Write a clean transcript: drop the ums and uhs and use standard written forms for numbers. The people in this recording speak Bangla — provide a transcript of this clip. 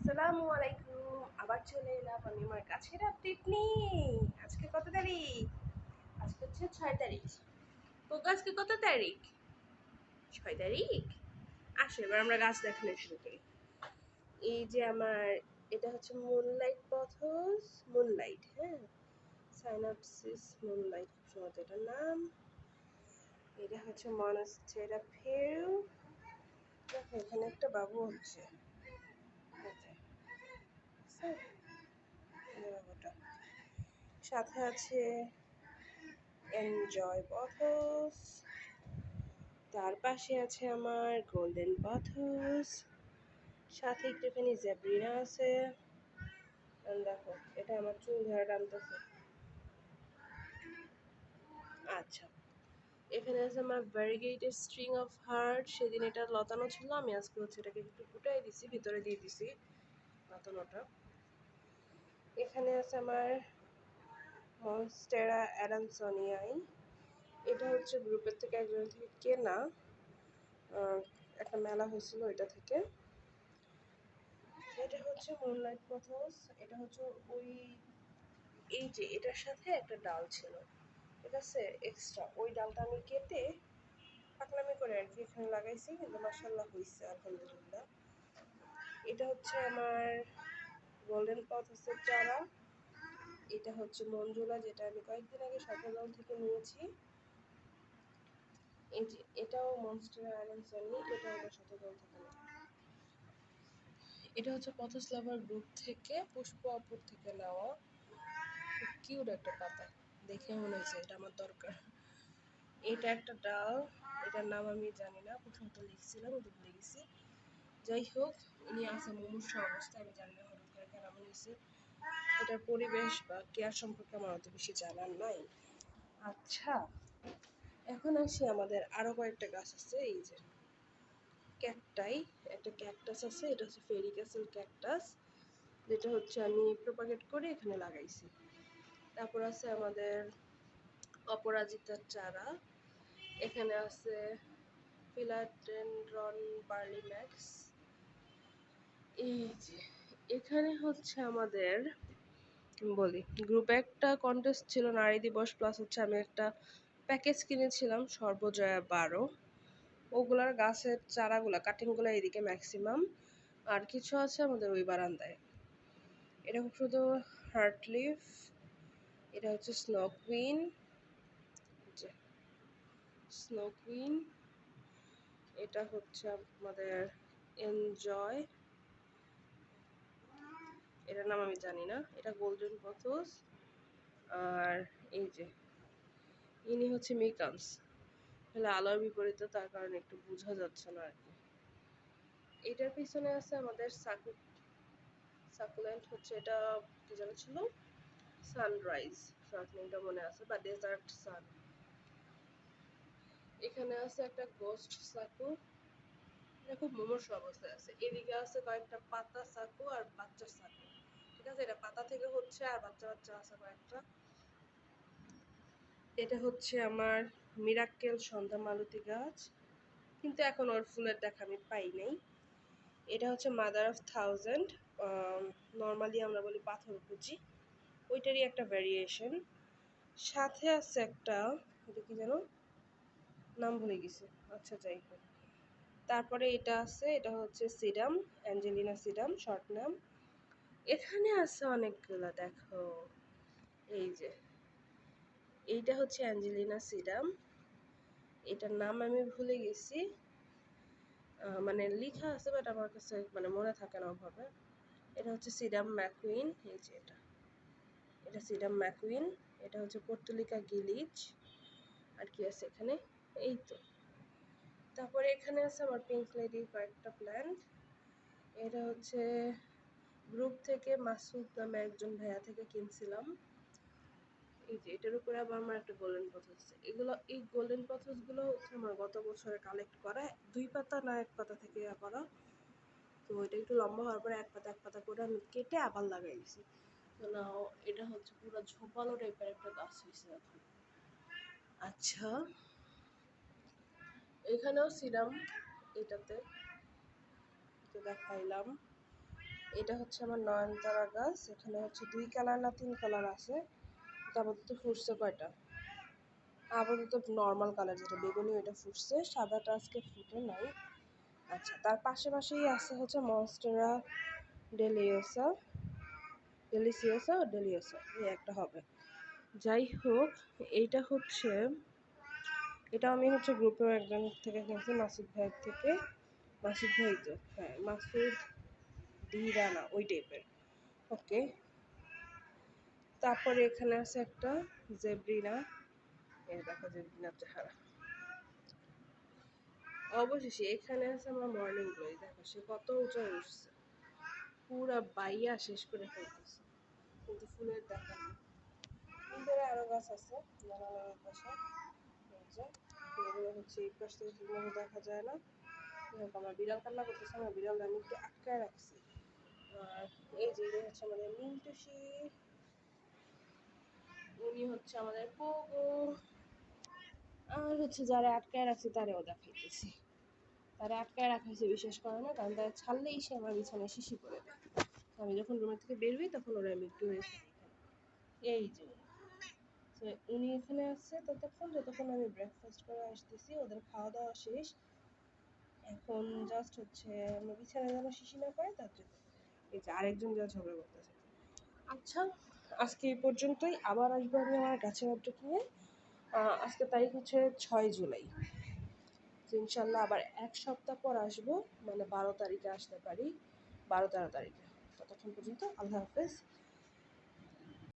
আসসালামু আলাইকুম। আবার চলে এলাম আমি আমার গাছের আপডেট নিয়ে। আজকে কত তারিখ? আজকে হচ্ছে 6 তারিখ। তো আজকে কত তারিখ? 6 তারিখ। আসো এবার আমরা গাছ দেখানো শুরু করি। এই যে আমার এটা হচ্ছে মুনলাইট পথস, মুনলাইট, হ্যাঁ, সাইনাপসিস মুনলাইট, খুব সম্ভবত এটার নাম। এটা হচ্ছে মনস্টেরা ফেউ। দেখো এখানে একটা বাবু হচ্ছে, বাবুটা সাথে আছে এনজয় পথস, তার পাশে আছে আমার গোল্ডেন পথস, সাথে একটুখানি জেব্রিনা আছে। দেখো এটা আমার চুল ধরে টানতেছে। আচ্ছা, এখানে আছে আমার ভ্যারিগেটেড স্ট্রিং অফ হার্ট। সেদিন এটা লতানো ছিল, আমি আজকে হচ্ছে এটাকে একটু ফুটাই দিছি, ভিতরে দিয়ে দিছি লতানোটা। এখানে আছে আমার মনস্টেরা অ্যাডামসনিয়াই। এটা হচ্ছে গ্রুপের থেকে একজন থেকে কেনা, একটা মেলা হয়েছিল এটা থেকে। এটা হচ্ছে মুনলাইট পথস। এটা হচ্ছে ওই এই যে এটার সাথে একটা ডাল ছিল, ঠিক আছে, এক্সট্রা ওই ডালটা আমি কেটে পাকলামি করে আর কি এখানে লাগাইছি, কিন্তু মাশাআল্লাহ হয়েছে আলহামদুলিল্লাহ। এটা হচ্ছে আমার গোল্ডেন পথসের চারা। এটা হচ্ছে মঞ্জুলা, যেটা আমি কয়েকদিন আগে সকালবেলা থেকে নিয়েছি। এই যে এটাও মনস্টেরা আইল্যান্ডসনি, এটা আমার শতদল থেকে নেওয়া। এটা হচ্ছে পথস লাভার গ্রুপ থেকে, পুষ্প অপর থেকে নেওয়া। খুব কিউট একটা পাতা, দেখে মনে হয়েছে এটা আমার দরকার। এটা একটা ডাল, এটার নাম আমি জানি না, প্রথমটা লিখছিলাম কিন্তু ভুলে গেছি। যাই হোক, উনি আছে মুমূর্ষু অবস্থায়, আমি জানি না হঠাৎ করে কেন এমন হয়েছে। এটার পরিবেশ বা কেয়ার সম্পর্কে আমার অত বেশি জানার নাই। আচ্ছা, এখন আসি আমাদের আরো কয়েকটা গাছ আছে। এই যে ক্যাকটাই, একটা ক্যাকটাস আছে, এটা হচ্ছে ফেরি ক্যাসেল ক্যাকটাস, যেটা হচ্ছে আমি প্রোপাগেট করে এখানে লাগাইছি। তারপর আছে আমাদের অপরাজিতার চারা। এখানে আছে ফিলাডেনড্রন বার্লি ম্যাক্স। এই যে এখানে হচ্ছে আমাদের বলি গ্রুপে একটা কন্টেস্ট ছিল, নারী দিবস, প্লাস হচ্ছে আমি একটা প্যাকেজ কিনেছিলাম সর্বজয়া 12। ওগুলার গাছের চারাগুলা কাটিংগুলো এইদিকে ম্যাক্সিমাম, আর কিছু আছে আমাদের ওই বারান্দায়। এটা খুব শুধু হার্ট লিফ। এটা হচ্ছে স্নো কুইন, স্নো কুইন। এটা হচ্ছে আমাদের এনজয়, এটার নাম আমি জানি না। এটা গোল্ডেন পথস। আর এই যে ইনি হচ্ছে মিকামস, তাহলে আলোর বিপরীতে, তার কারণে একটু বোঝা যাচ্ছে না আর কি। এটার পিছনে আছে আমাদের সাকুলেন্ট, হচ্ছে এটা কি যেন ছিল, সানরাইজ শর্ট নেমটা মনে আছে, বা ডেজার্ট সান। এখানে আছে একটা গোস্ট সাকু, এটা খুব মুমূর্ষ অবস্থায় আছে। এদিকে আছে কয়েকটা পাতা সাকু আর বাচ্চা সাকু, ঠিক আছে, এটা পাতা থেকে হচ্ছে আর বাচ্চা বাচ্চা আছে কয়েকটা। এটা হচ্ছে আমার মিরাক্কেল সন্ধ্যা মালতী গাছ, কিন্তু এখন ওর ফুলের দেখা আমি পাই নাই। এটা হচ্ছে মাদার অফ থাউজেন্ড, নর্মালি আমরা বলি পাথরকুচি, ওইটারই একটা ভ্যারিয়েশন। সাথে আছে একটা, এটা কি যেন নাম ভুলে গেছি, আচ্ছা যাই হোক। তারপরে এটা আছে, এটা হচ্ছে সিডাম, অ্যাঞ্জেলিনা সিডাম শর্ট নাম। এখানে আছে অনেকগুলা, দেখো এই যে এইটা হচ্ছে অ্যাঞ্জেলিনা সিডাম, এটার নাম আমি ভুলে গেছি, মানে লেখা আছে বাট আমার কাছে মানে মনে থাকে না ওভাবে। এটা হচ্ছে সিডাম ম্যাকুইন, এই যে এটা সিডাম ম্যাকুইন। এটা হচ্ছে পর্তুলিকা গিলিচ। আর কি আছে এখানে, এই তো। তারপরে এখানে আছে আমার পিঙ্ক লেডি কয়েকটা প্ল্যান্ট। এটা হচ্ছে গ্রুপ থেকে মাসুদ নামে একজন ভাইয়া থেকে কিনছিলাম। এই যে এটার উপরে আবার আমার একটা গোল্ডেন পথস, এগুলো এই গোল্ডেন পথস গুলো হচ্ছে আমার গত বছরে কালেক্ট করা, 2 পাতা না 1 পাতা থেকে করা। তো এটা একটু লম্বা হওয়ার পরে এক পাতা করে আমি কেটে আবার লাগাই দিছি। তো নাও এটা হচ্ছে পুরো ঝোপালো টাইপের একটা গাছ হয়েছে এখন। আচ্ছা, এখানেও সিরাম, এটাতে তো দেখাইলাম। এটা হচ্ছে আমার নয়নতারা গাছ। এখানে হচ্ছে 2 কালার না 3 কালার আছে। আপাতত ফুটছে কয়টা, আপাতত নর্মাল কালার যেটা বেগুনি ওইটা ফুটছে, সাদাটা আজকে ফুটে নাই। আচ্ছা, তার পাশাপাশিই আছে হচ্ছে মনস্টেরা ডেলিওসা, ডেলিওসা এই একটা হবে। যাই হোক, এইটা হচ্ছে, এটা আমি হচ্ছে গ্রুপের একজন থেকে কিনছি, মাসুদ ভাইয়ের থেকে। মাসুদ ভাই তো, হ্যাঁ মাসুদ দি রানা ওই টাইপের। ওকে, তারপরে এখানে আছে একটা জেব্রিনা, এই দেখো জেব্রিনার চেহারা। অবশেষে এখানে আছে আমার মর্নিং গ্লোরি, দেখো সে কত উঁচায় উঠছে, পুরা বাইয়া শেষ করে ফেলতেছে, কিন্তু ফুলের দেখা নেই। ভিতরে আরো গাছ আছে জানালার পাশে, এই যে এগুলো হচ্ছে এই পাশ থেকে ঠিকমতো দেখা যায় না। আমার বিড়াল কান্না করতেছে, আমার বিড়াল আমি একটু আটকায় রাখছি। আর এই যে এটা হচ্ছে আমাদের মিন্টুসি, উনি হচ্ছে আমাদের পোগো। আর হচ্ছে যারা আটকায় রাখছি তারাও দেখাইতেছি, তারা আটকায় রাখা হয়েছে বিশ্বাস করে না, কারণ তারা ছাড়লেই সে আমার বিছানায় শিশি করে দেয়। আমি যখন রুমের থেকে বের হই তখন ওরা আমি একটু রেখে দিই। এই যে তো উনি এখানে আছে ততক্ষণ যতক্ষণ আমি ব্রেকফাস্ট করে আসতেছি, ওদের খাওয়া দাওয়া শেষ। এখন জাস্ট হচ্ছে আমার বিছানায় যেন শিশি না করে তার জন্য এই যে আরেকজন যা ঝগড়া করতেছে। আচ্ছা, আজকে এই পর্যন্তই, আবার আসবো আমি আমার গাছের আপডেট নিয়ে। আজকে তারিখ হচ্ছে 6 জুলাই, তো ইনশাল্লাহ আবার 1 সপ্তাহ পর আসবো, মানে 12 তারিখে আসতে পারি, 12-13 তারিখে। ততক্ষণ পর্যন্ত আল্লাহ হাফেজ।